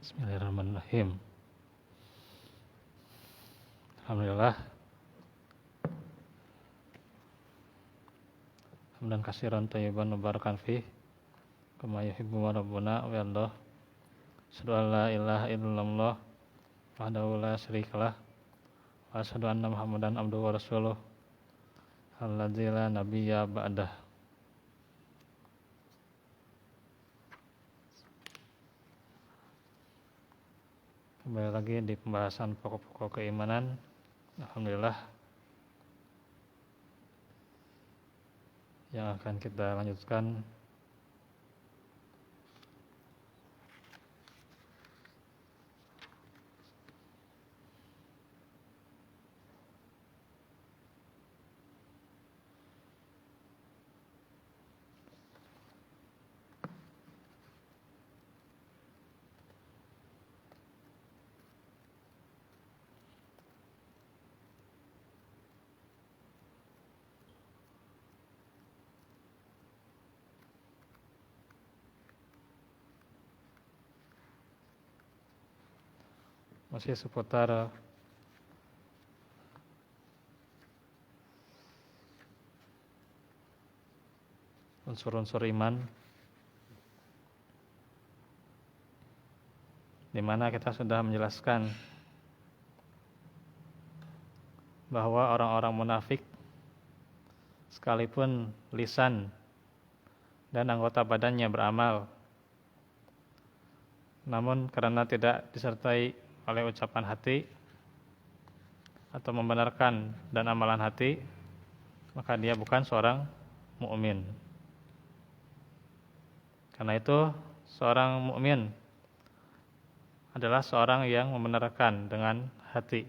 Bismillahirrahmanirrahim. Alhamdulillah. Hamdan katsiran thayyiban mubarakan fih. Kama yuhibbu rabbuna wa yardah. Asyhadu an la ilaha illallah wahdahu la syarikalah wa asyhadu anna Muhammadan abduhu wa rasuluh. Alladzi la nabiyya ba'dah. Kembali lagi di pembahasan pokok-pokok keimanan. Alhamdulillah, yang akan kita lanjutkan masih seputar unsur-unsur iman, di mana kita sudah menjelaskan bahwa orang-orang munafik sekalipun lisan dan anggota badannya beramal, namun karena tidak disertai oleh ucapan hati atau membenarkan dan amalan hati, maka dia bukan seorang mukmin. Karena itu seorang mukmin adalah seorang yang membenarkan dengan hati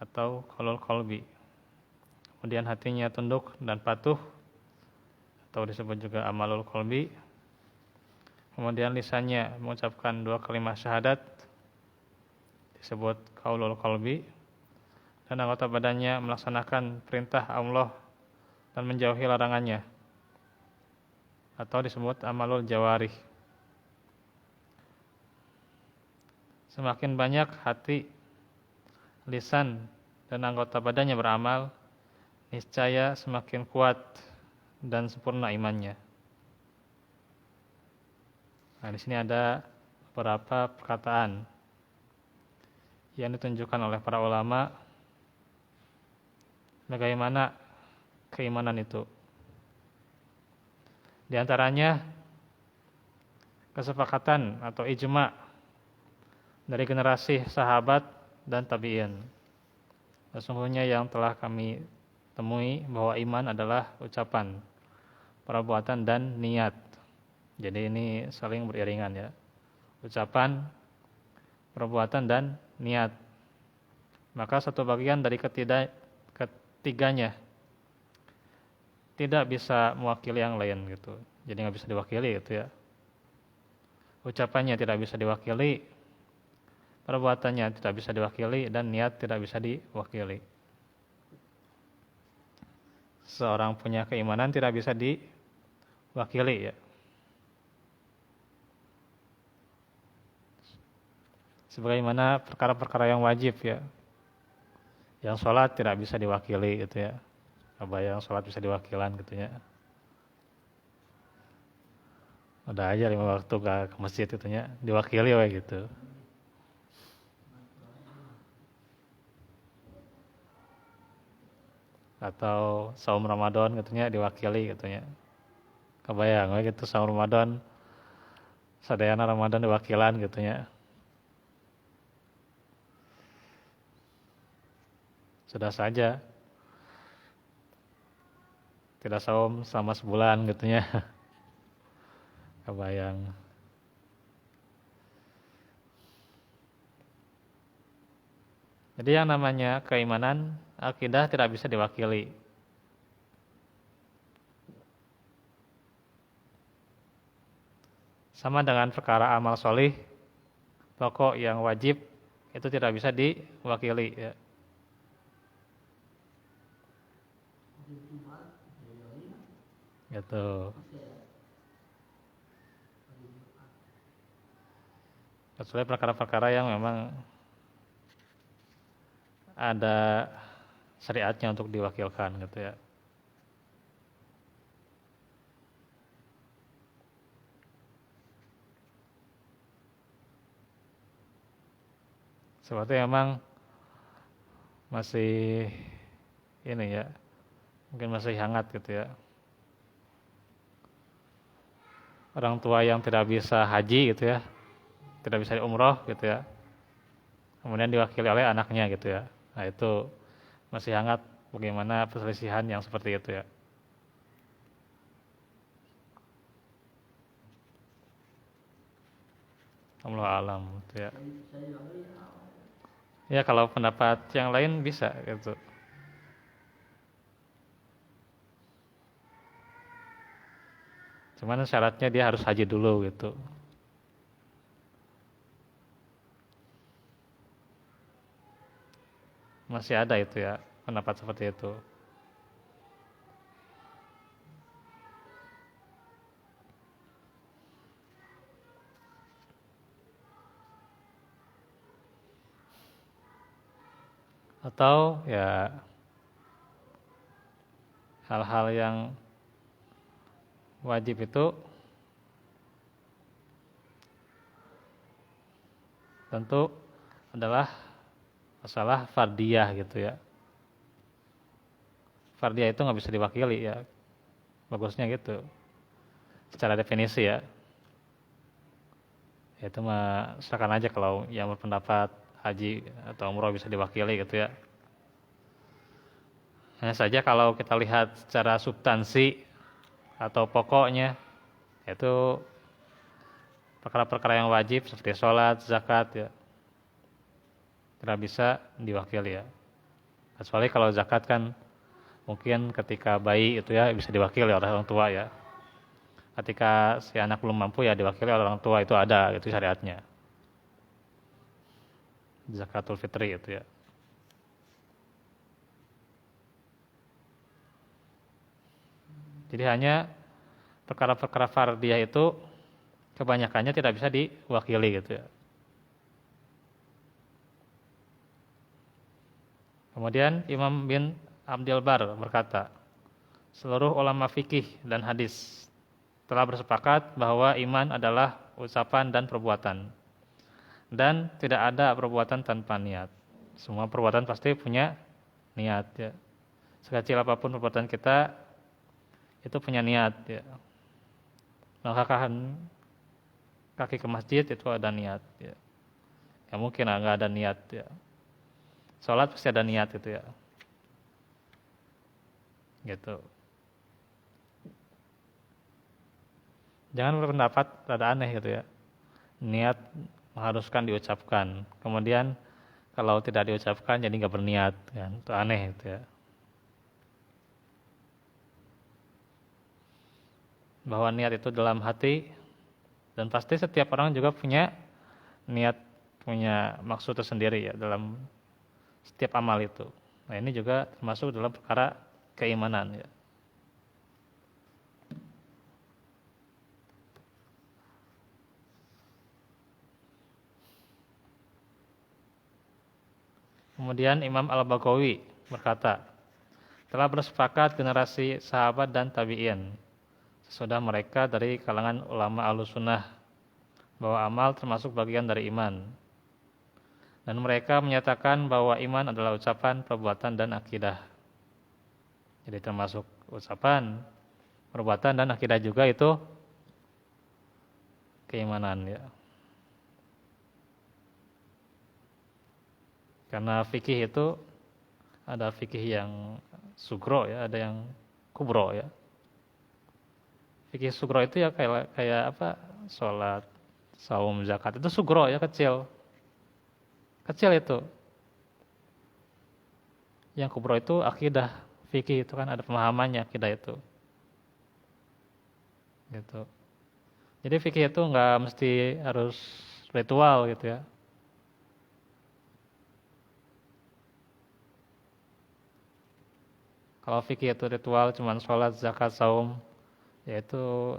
atau qaulul qalbi. Kemudian hatinya tunduk dan patuh atau disebut juga amalul qalbi. Kemudian lisannya mengucapkan dua kalimat syahadat disebut qaulul qalbi, dan anggota badannya melaksanakan perintah Allah dan menjauhi larangannya atau disebut amalul jawarih. Semakin banyak hati, lisan, dan anggota badannya beramal, niscaya semakin kuat dan sempurna imannya. Nah, di sini ada beberapa perkataan yang ditunjukkan oleh para ulama bagaimana keimanan itu. Di antaranya kesepakatan atau ijma' dari generasi sahabat dan tabi'in. Sesungguhnya yang telah kami temui bahwa iman adalah ucapan, perbuatan, dan niat. Jadi ini saling beriringan ya. Ucapan, perbuatan, dan niat. Maka satu bagian dari ketiganya tidak bisa mewakili yang lain gitu. Jadi nggak bisa diwakili gitu ya. Ucapannya tidak bisa diwakili, perbuatannya tidak bisa diwakili, dan niat tidak bisa diwakili. Seorang punya keimanan tidak bisa diwakili ya. Sebagaimana perkara-perkara yang wajib ya. Yang sholat tidak bisa diwakili gitu ya. Yang sholat bisa diwakilan gitu ya. Udah aja 5 waktu ke masjid gitu ya. Diwakili we gitu. Atau saum Ramadan gitu ya, diwakili gitu ya. Kebayang we gitu saum Ramadan. Sadayana Ramadan diwakilan gitu ya. Sudah saja tidak saum selama sebulan gitu ya. Kebayang. Jadi yang namanya keimanan, akidah tidak bisa diwakili. Sama dengan perkara amal solih, pokok yang wajib itu tidak bisa diwakili ya. Gitu. kecuali perkara-perkara yang memang ada syariatnya untuk diwakilkan gitu ya. Seperti memang masih ini ya, mungkin masih hangat gitu ya. Orang tua yang tidak bisa haji gitu ya, tidak bisa umroh gitu ya, kemudian diwakili oleh anaknya gitu ya. Nah itu masih hangat bagaimana perselisihan yang seperti itu ya. Allah alam gitu ya. Ya kalau pendapat yang lain bisa gitu. Cuman syaratnya dia harus haji dulu gitu. Masih ada itu ya pendapat seperti itu. Atau ya hal-hal yang wajib itu tentu adalah masalah fardiyah gitu ya. Fardiyah itu nggak bisa diwakili ya, bagusnya gitu. Secara definisi ya, itu mah silakan aja kalau yang berpendapat haji atau umroh bisa diwakili gitu ya. Hanya saja kalau kita lihat secara substansi atau pokoknya, itu perkara-perkara yang wajib seperti sholat, zakat ya, tidak bisa diwakili ya. Kecuali kalau zakat kan mungkin ketika bayi itu ya bisa diwakili oleh orang tua ya. Ketika si anak belum mampu ya diwakili oleh orang tua, itu ada gitu syariatnya. Zakatul fitri itu ya. Jadi hanya perkara-perkara fardiyah itu kebanyakannya tidak bisa diwakili gitu ya. Kemudian Imam bin Abdul Bar berkata, seluruh ulama fikih dan hadis telah bersepakat bahwa iman adalah ucapan dan perbuatan. Dan tidak ada perbuatan tanpa niat. Semua perbuatan pasti punya niat ya. Sekecil apapun perbuatan kita itu punya niat ya. Melangkahkan kaki ke masjid itu ada niat ya. Ya mungkin nggak ada niat ya. Sholat pasti ada niat gitu ya. Gitu. Jangan berpendapat rada aneh gitu ya. Niat mengharuskan diucapkan. Kemudian kalau tidak diucapkan jadi nggak berniat kan. Itu aneh gitu ya. Bahwa niat itu dalam hati, dan pasti setiap orang juga punya niat, punya maksud tersendiri ya dalam setiap amal itu. Nah ini juga termasuk dalam perkara keimanan ya. Kemudian Imam Al-Baghawi berkata, telah bersepakat generasi sahabat dan tabi'in sesudah mereka dari kalangan ulama Ahlussunnah bahwa amal termasuk bagian dari iman. Dan mereka menyatakan bahwa iman adalah ucapan, perbuatan, dan akidah. Jadi termasuk ucapan, perbuatan, dan akidah juga itu keimanan ya. Karena fikih itu ada fikih yang sugro ya, ada yang kubro ya. Fikih sugro itu ya kayak apa? Sholat, saum, zakat itu sugro ya, kecil. Kecil itu. Yang kubro itu akidah, fikih itu kan ada pemahamannya akidah itu. Gitu. Jadi fikih itu nggak mesti harus ritual gitu ya. Kalau fikih itu ritual cuman sholat, zakat, saum, ya itu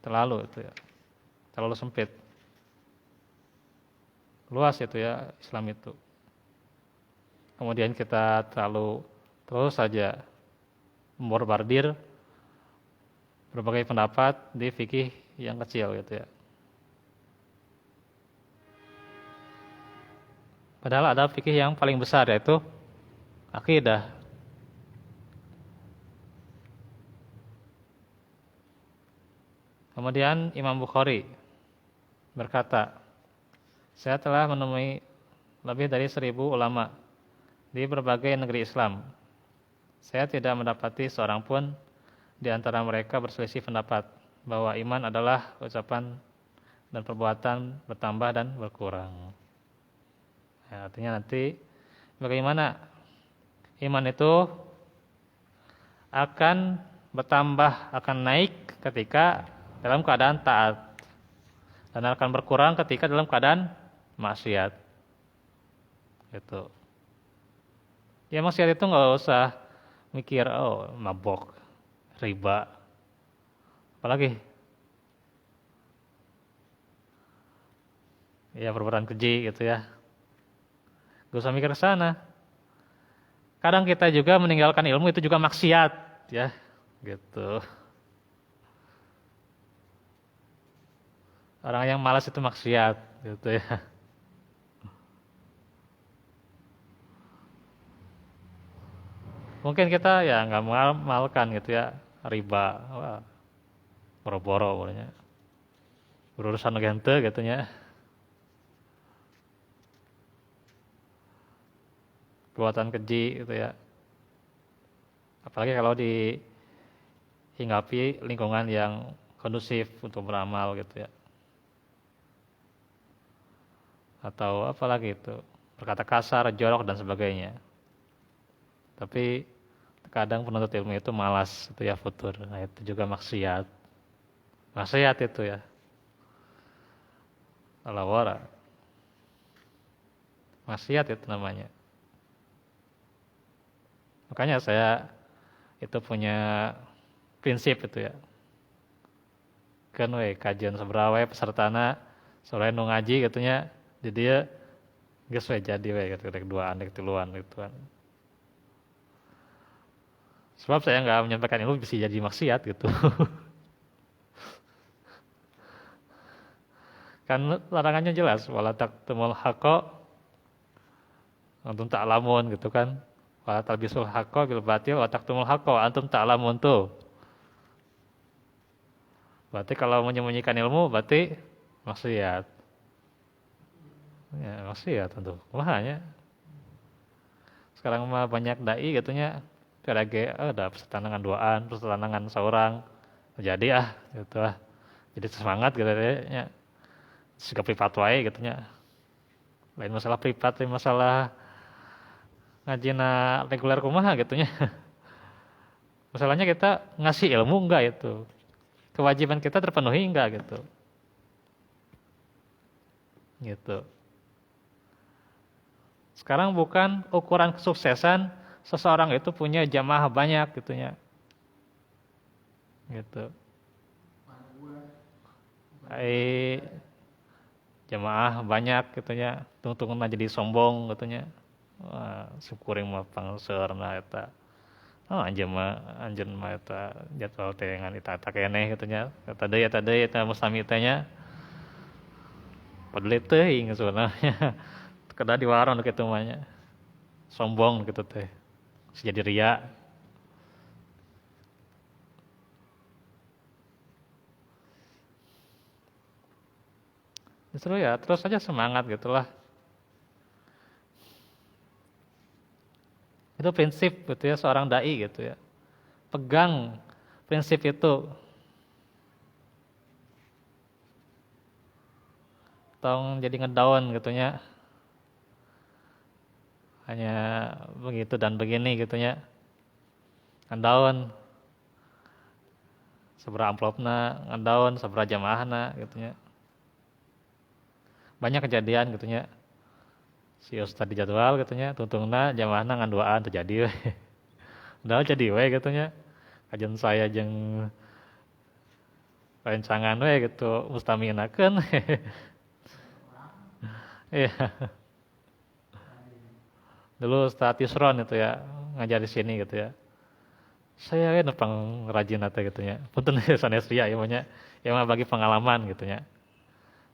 terlalu itu ya. Terlalu sempit. luas itu ya Islam itu. Kemudian kita terus saja memborbardir berbagai pendapat di fikih yang kecil gitu ya. Padahal ada fikih yang paling besar yaitu akidah. Kemudian Imam Bukhari berkata, saya telah menemui lebih dari 1.000 ulama di berbagai negeri Islam. Saya tidak mendapati seorang pun di antara mereka berselisih pendapat bahwa iman adalah ucapan dan perbuatan bertambah dan berkurang. Ya, artinya nanti bagaimana iman itu akan bertambah, akan naik ketika dalam keadaan taat, dan akan berkurang ketika dalam keadaan maksiat. Gitu. Ya maksiat itu nggak usah mikir, oh mabok, riba, apalagi ya perbuatan keji gitu ya. Gak usah mikir ke sana. Kadang kita juga meninggalkan ilmu itu juga maksiat, ya, gitu. Orang yang malas itu maksiat, gitu ya. Mungkin kita ya nggak mengamalkan gitu ya riba, wah, boro-boro pokoknya. Berurusan gente gitu ya. Perbuatan keji gitu ya. Apalagi kalau dihinggapi lingkungan yang kondusif untuk beramal gitu ya. Atau apalagi itu, berkata kasar, jorok dan sebagainya. Tapi kadang penuntut ilmu itu malas itu ya, futur. Nah, itu juga maksiat. Maksiat itu ya. Alawara. Maksiat itu namanya. Makanya saya itu punya prinsip itu ya. Kan kajian seberapa pesertana sore nu ngaji gitunya. Jadi ya geus we jadi we gitu rek duaan rek tiluan gitu kan. Sebab saya enggak menyampaikan ilmu bisa jadi maksiat gitu. Kan larangannya jelas, wala taqtumul haqqa antum ta'lamun gitu kan. Wala talbisul haqqa bil batil wa taqtumul haqqa antum ta'lamun tuh. Berarti kalau menyembunyikan ilmu berarti maksiat. Ya, maksiat tentu. Kumahanya. Sekarang mah banyak dai gitunya PRG ada persetanangan duaan, persetanangan seorang. Jadi gitu ah. Jadi semangat gitu ya. Siga privat wae gitunya. Lain masalah privat, lain masalah ngajina reguler kumaha gitunya. Masalahnya kita ngasih ilmu enggak itu. Kewajiban kita terpenuhi enggak gitu. Gitu. Sekarang bukan ukuran kesuksesan seseorang itu punya jamaah banyak gitunya. Gitu. Jamaah banyak gitunya, tungtungan jadi sombong gitunya. Wah, syukuring mah pangseurna eta. Oh, anjeun mah eta jadwal teh ngan eta keneh gitunya. Eta deui eta mustami teh nya. Padahal teuing sebenarnya. Kedah di waron kitu mah nya. Sombong gitu teh. Jadi ria. Justru ya terus saja semangat gitulah. Itu prinsip gitu ya seorang dai gitu ya. Pegang prinsip itu. Tong jadi ngedown gitunya. Hanya begitu dan begini gitunya. Ngedown. Sabaraha amplopna, ngedown sabaraha jamaahna gitunya. Banyak kejadian gitunya. Si ustad di jadwal gitunya, tuntungna jamaahna ngan duaan terjadi we. Udah jadi we gitunya. Kajian saya jeung rencangan we gitu mustaminakeun. Iya. Dulu Ustaz Yusron itu ya ngajar di sini gitu ya. Saya kan nepang rajin atau gitu ya. Punten sanes ya maunya ya mah bagi pengalaman gitu ya.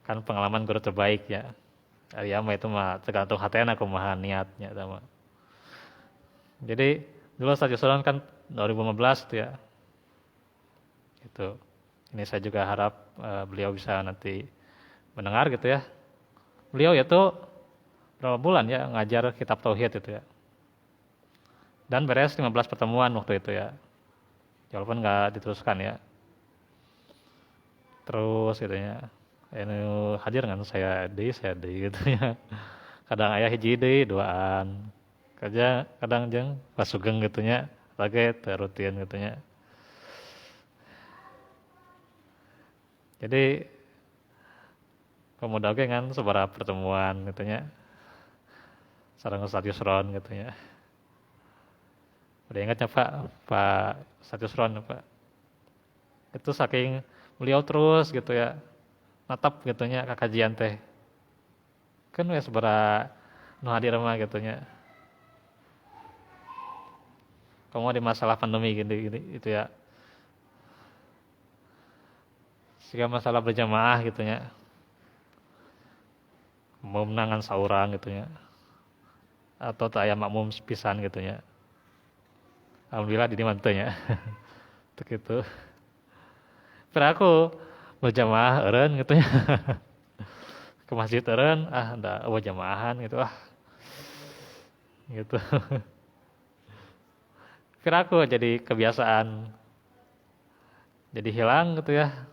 Kan pengalaman guru terbaik ya. Ya mah itu mah tergantung hatena kumaha niatnya sama. Jadi dulu Ustaz Yusron kan 2015 itu ya. Itu. Ini saya juga harap beliau bisa nanti mendengar gitu ya. Beliau itu berapa bulan ya ngajar kitab tauhid itu ya. Dan beres 15 pertemuan waktu itu ya. Walaupun nggak diteruskan ya. Terus gitu ya. Ini hadir kan saya di gitu ya. Kadang ayah hiji deui duaan. Kadang jeung pas sugeng gitu nya. Lagi rutin gitu nya. Jadi pemuda oke kan seberapa pertemuan gitu nya. Sareng Ustaz Yusron gitu ya. Udah ingatnya Pak Ustaz Yusron Pak. Itu saking beliau terus gitu ya. Natap gitu nya kakajian teh. Kan wes sebera nu hadir mah gitu nya. Kamu di masalah pandemi gini itu ya. Jika masalah berjamaah gitu ya. Mau menangan saurang gitu ya. Atau tak aya makmum sepisan gitu ya. Alhamdulillah di mantenya. Untuk itu. Pero aku berjamaah eureun gitu ya. Ke masjid eureun da jamaah gitu Gitu. Pero aku jadi kebiasaan. Jadi hilang gitu ya.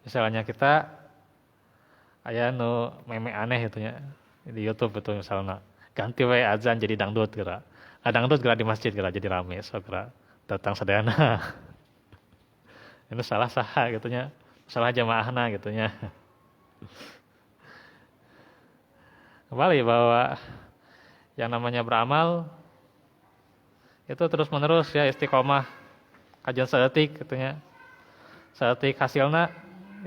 Misalnya kita aya nu meme aneh gitu ya. Di YouTube itu misalnya ganti we azan jadi dangdut geura. Dangdut geura di masjid geura jadi rame so geura datang sadayana. Itu salah saha gitu nya. Salah jamaahna gitu nya. Kembali bahwa yang namanya beramal itu terus menerus ya istiqomah kajian saeutik gitu nya. Saeutik hasilna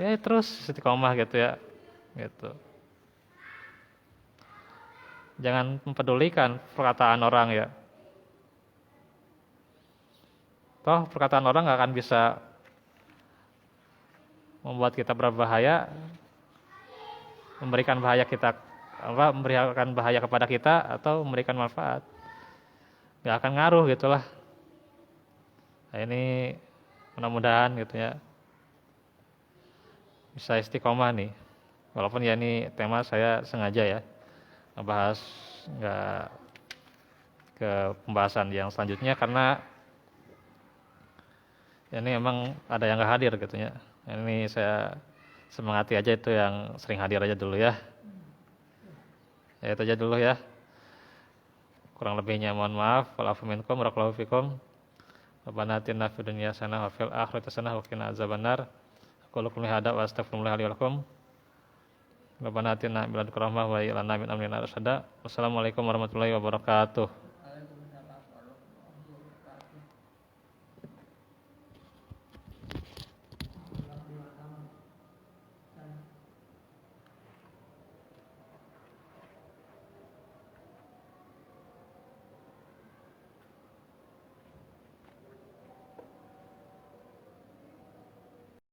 ya terus istiqomah gitu ya. Gitu. Jangan mempedulikan perkataan orang ya. Toh perkataan orang gak akan bisa membuat kita berbahaya, memberikan bahaya kepada kita atau memberikan manfaat. Gak akan ngaruh gitulah. Nah, ini mudah-mudahan gitu ya bisa istiqomah nih. Walaupun ya ini tema saya sengaja ya ngebahas nggak ke pembahasan yang selanjutnya karena ini emang ada yang nggak hadir gitu ya. Ini saya semangati aja itu yang sering hadir aja dulu ya. Ya itu aja dulu ya. Kurang lebihnya mohon maaf. Wa'alafu minkum warahmatullahi wabarakatuh. Rabbana atina fid dunya hasanah wa fil akhirati hasanah wa qina adzabannar. Aku lakum hada wa astaghfirullah li wa lakum. Rabbana atina min ladunka rahmah wa hab lana min amrina rasyada. Wassalamualaikum warahmatullahi wabarakatuh.